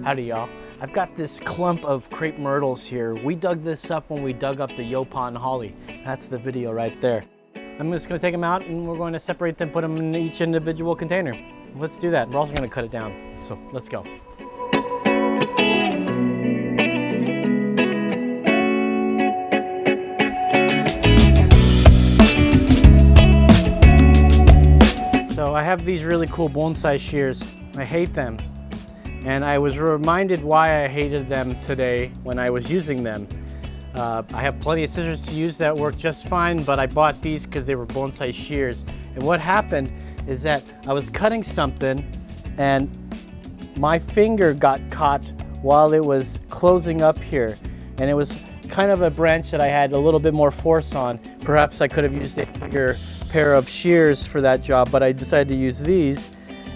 Howdy y'all. I've got this clump of Crape Myrtles here. We dug this up when we dug up the YEAH Holly. That's the video right there. I'm just gonna take them out and we're going to separate them, put them in each individual container. Let's do that. We're also gonna cut it down. So let's go. So I have these really cool bonsai shears. I hate them. And I was reminded why I hated them today when I was using them. I have plenty of scissors to use that work just fine, but I bought these because they were bonsai shears. And what happened is that I was cutting something and my finger got caught while it was closing up here. And it was kind of a branch that I had a little bit more force on. Perhaps I could have used a bigger pair of shears for that job, but I decided to use these.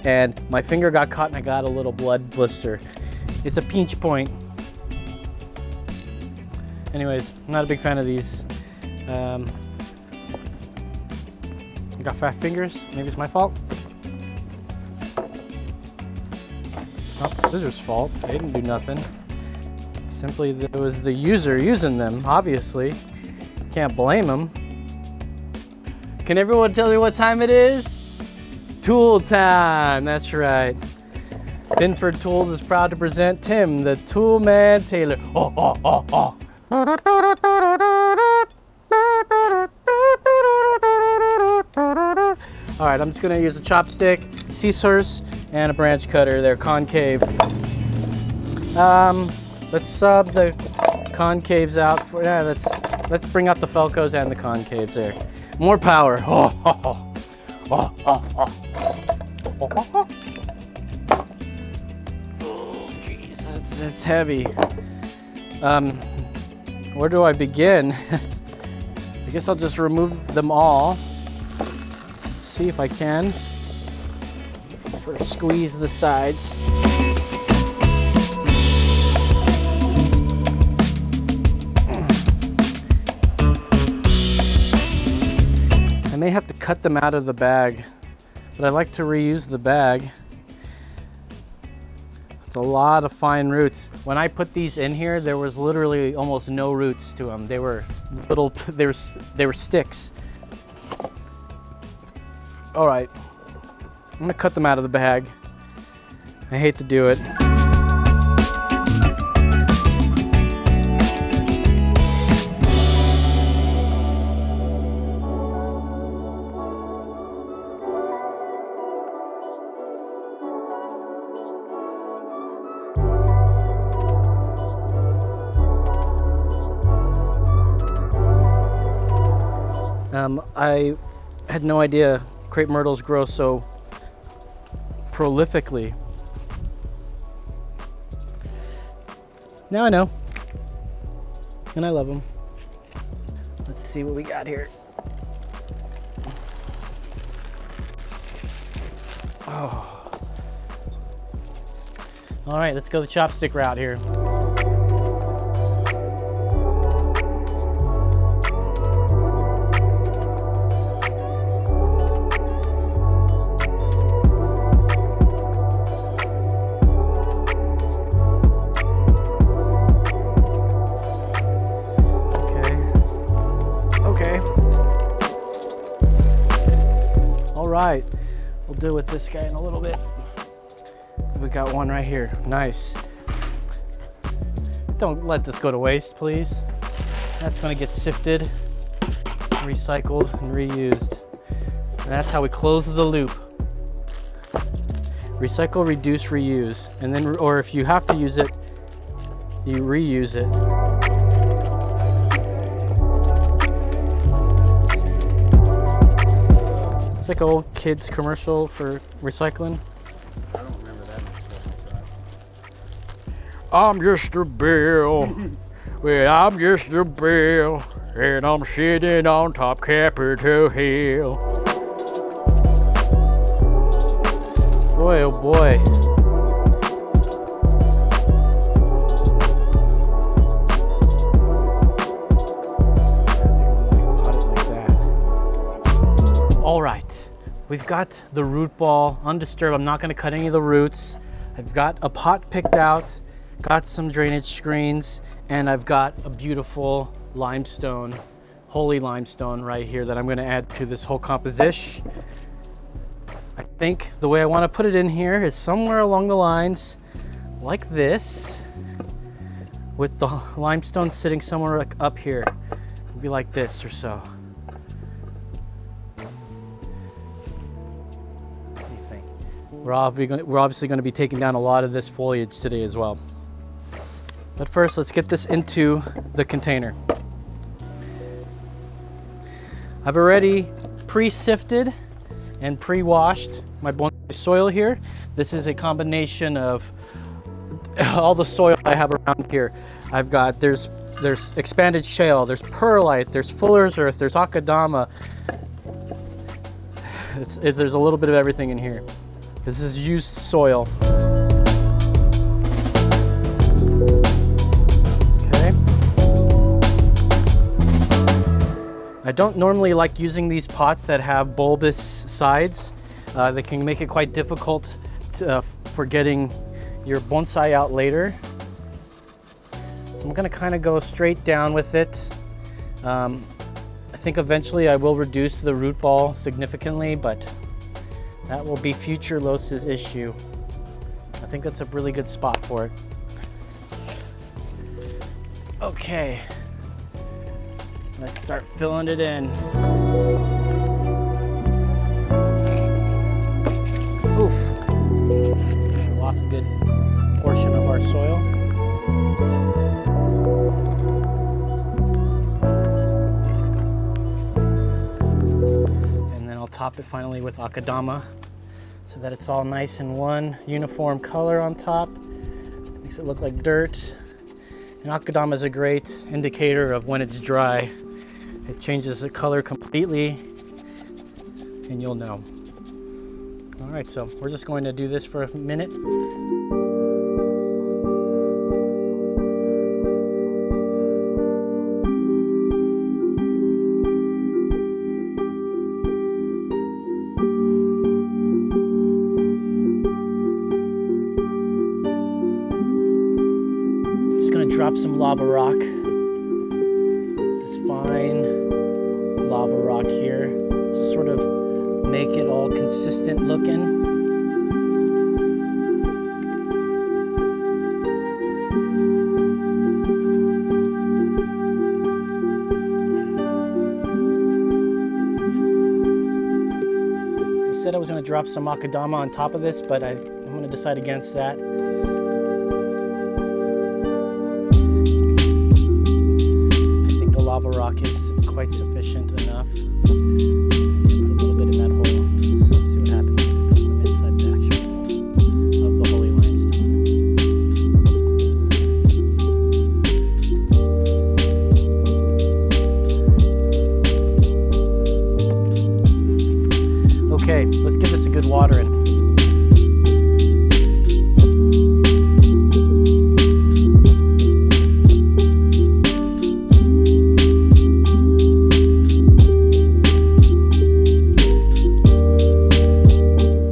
And my finger got caught and I got a little blood blister. It's a pinch point. Anyways, I'm not a big fan of these. I got fat fingers, maybe it's my fault. It's not the scissors' fault, they didn't do nothing. Simply it was the user using them, obviously. Can't blame them. Can everyone tell me what time it is? Tool time, that's right. Binford Tools is proud to present Tim, the Tool Man Taylor. Oh, oh, oh, oh. All right, I'm just gonna use a chopstick, scissors, and a branch cutter. They're concave. Let's sub the concaves out. Yeah, let's bring out the Felcos and the concaves there. More power. Oh, oh, oh. Oh, oh, oh. Oh, oh, oh. Oh, jeez, it's heavy. Where do I begin? I guess I'll just remove them all. Let's see if I can. First, squeeze the sides. I may have to cut them out of the bag, but I like to reuse the bag. It's a lot of fine roots. When I put these in here, there was literally almost no roots to them. They were little, they were sticks. All right, I'm gonna cut them out of the bag. I hate to do it. I had no idea Crape Myrtles grow so prolifically. Now I know, and I love them. Let's see what we got here. Oh. All right, let's go the chopstick route here. Right, we'll deal with this guy in a little bit. We got one right here, nice. Don't let this go to waste, please. That's gonna get sifted, recycled, and reused. And that's how we close the loop. Recycle, reduce, reuse. And then, or if you have to use it, you reuse it. It's like an old kids commercial for recycling. I don't remember that. I'm just a bill. Well, I'm just a bill, and I'm sitting on top Capitol Hill. Boy, oh boy. All right, we've got the root ball undisturbed. I'm not gonna cut any of the roots. I've got a pot picked out, got some drainage screens, and I've got a beautiful limestone, holy limestone right here that I'm going to add to this whole composition. I think the way I want to put it in here is somewhere along the lines like this, with the limestone sitting somewhere like up here. It'll be like this or so. What do you think? We're obviously going to be taking down a lot of this foliage today as well. But first, let's get this into the container. I've already pre-sifted and pre-washed my bonsai soil here. This is a combination of all the soil I have around here. I've got, there's expanded shale, there's perlite, there's fuller's earth, there's akadama. There's a little bit of everything in here. This is used soil. Okay. I don't normally like using these pots that have bulbous sides. They can make it quite difficult for getting your bonsai out later. So I'm gonna kind of go straight down with it. I think eventually I will reduce the root ball significantly, but that will be future Los's issue. I think that's a really good spot for it. Okay, let's start filling it in. Oof, I lost a good portion of our soil. And then I'll top it finally with akadama so that it's all nice and one uniform color on top. Makes it look like dirt. And akadama is a great indicator of when it's dry. It changes the color completely and you'll know. All right, so we're just going to do this for a minute. Just gonna drop some lava rock. This is fine lava rock here. Just sort of make it all consistent looking. I said I was going to drop some akadama on top of this, but I'm going to decide against that. I think the lava rock is quite sufficient enough. Okay, let's give this a good watering.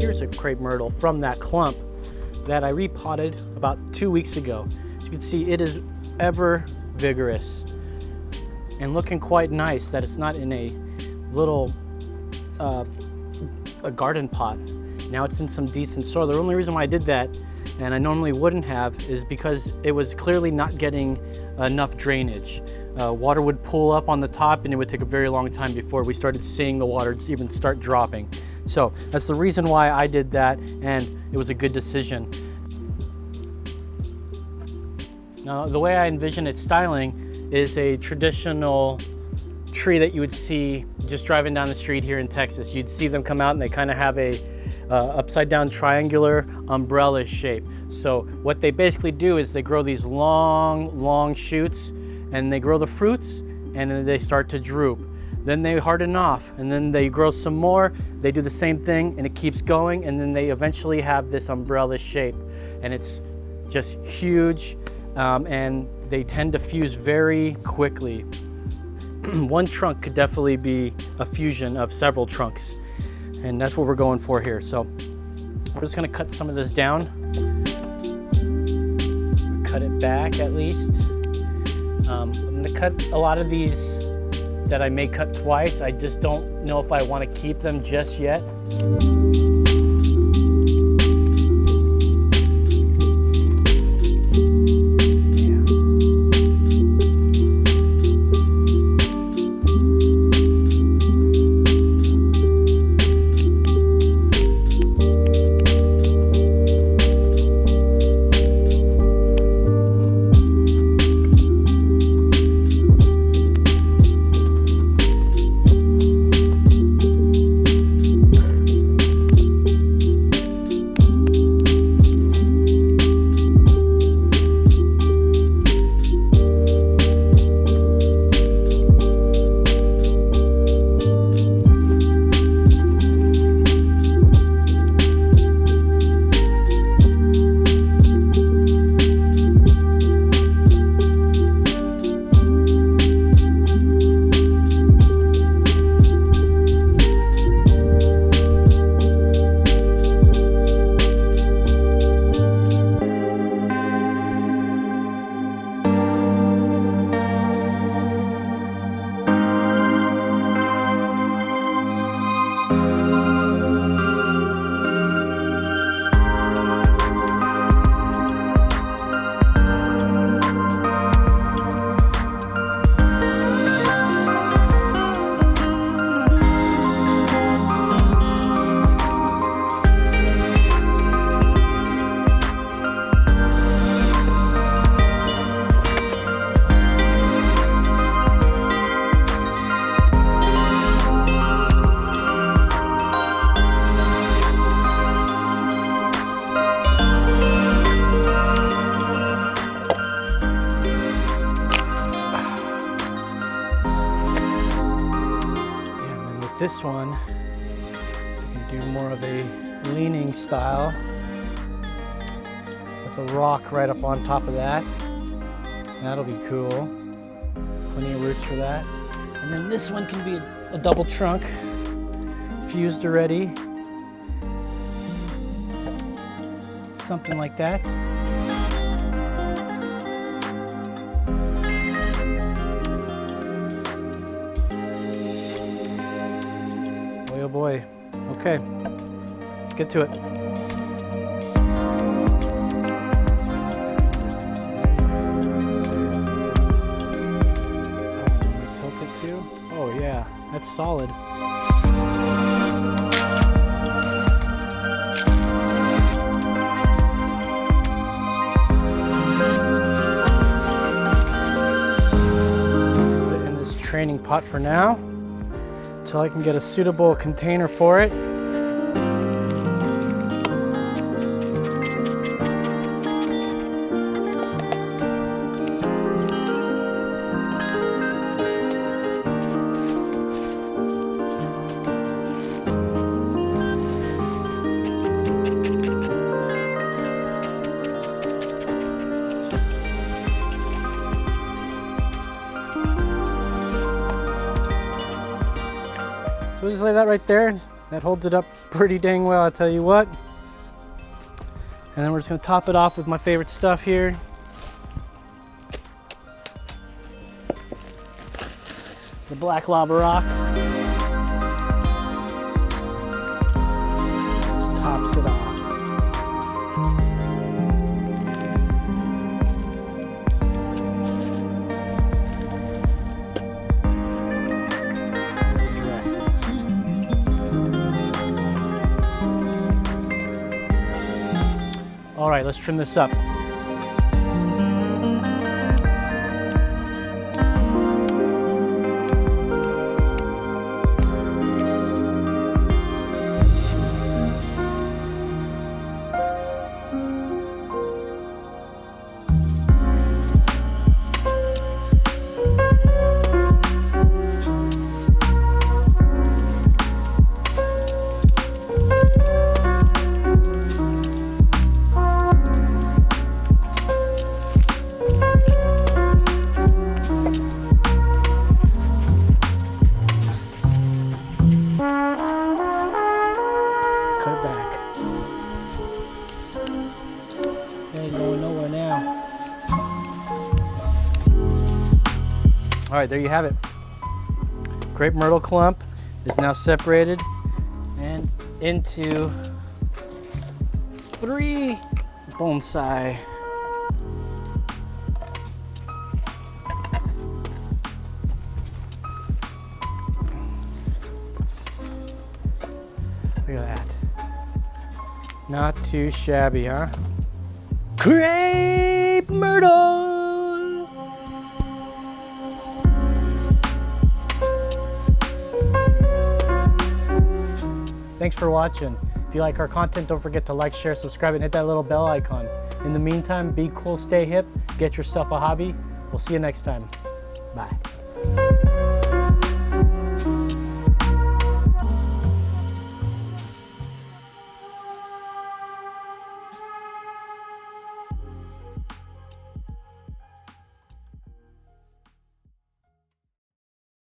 Here's a crepe myrtle from that clump that I repotted about 2 weeks ago. As you can see, it is ever vigorous and looking quite nice that it's not in a little a garden pot. Now it's in some decent soil. The only reason why I did that, and I normally wouldn't have, is because it was clearly not getting enough drainage. Water would pool up on the top and it would take a very long time before we started seeing the water even start dropping. So that's the reason why I did that, and it was a good decision. Now the way I envision it styling is a traditional tree that you would see just driving down the street here in Texas. You'd see them come out and they kind of have a upside down triangular umbrella shape. So what they basically do is they grow these long shoots and they grow the fruits and then they start to droop. Then they harden off and then they grow some more. They do the same thing and it keeps going, and then they eventually have this umbrella shape, and it's just huge, and they tend to fuse very quickly. One trunk could definitely be a fusion of several trunks, and that's what we're going for here. So we're just going to cut some of this down. cut it back at least. I'm gonna cut a lot of these that I may cut twice. I just don't know if I want to keep them just yet. This one, you can do more of a leaning style with a rock right up on top of that. That'll be cool. Plenty of roots for that. And then this one can be a double trunk, fused already. Something like that. Oh boy. Okay, let's get to it. Tilt it too. Oh yeah, that's solid. Put it in this training pot for now, until I can get a suitable container for it. So we'll just lay that right there. That holds it up pretty dang well, I'll tell you what. And then we're just gonna top it off with my favorite stuff here. The black lava rock. Just tops it off. All right, let's trim this up. Ain't going nowhere now. All right, there you have it. Crape myrtle clump is now separated and into 3 bonsai. Look at that. Not too shabby, huh? Crape Myrtle! Thanks for watching. If you like our content, don't forget to like, share, subscribe, and hit that little bell icon. In the meantime, be cool, stay hip, get yourself a hobby. We'll see you next time. Bye.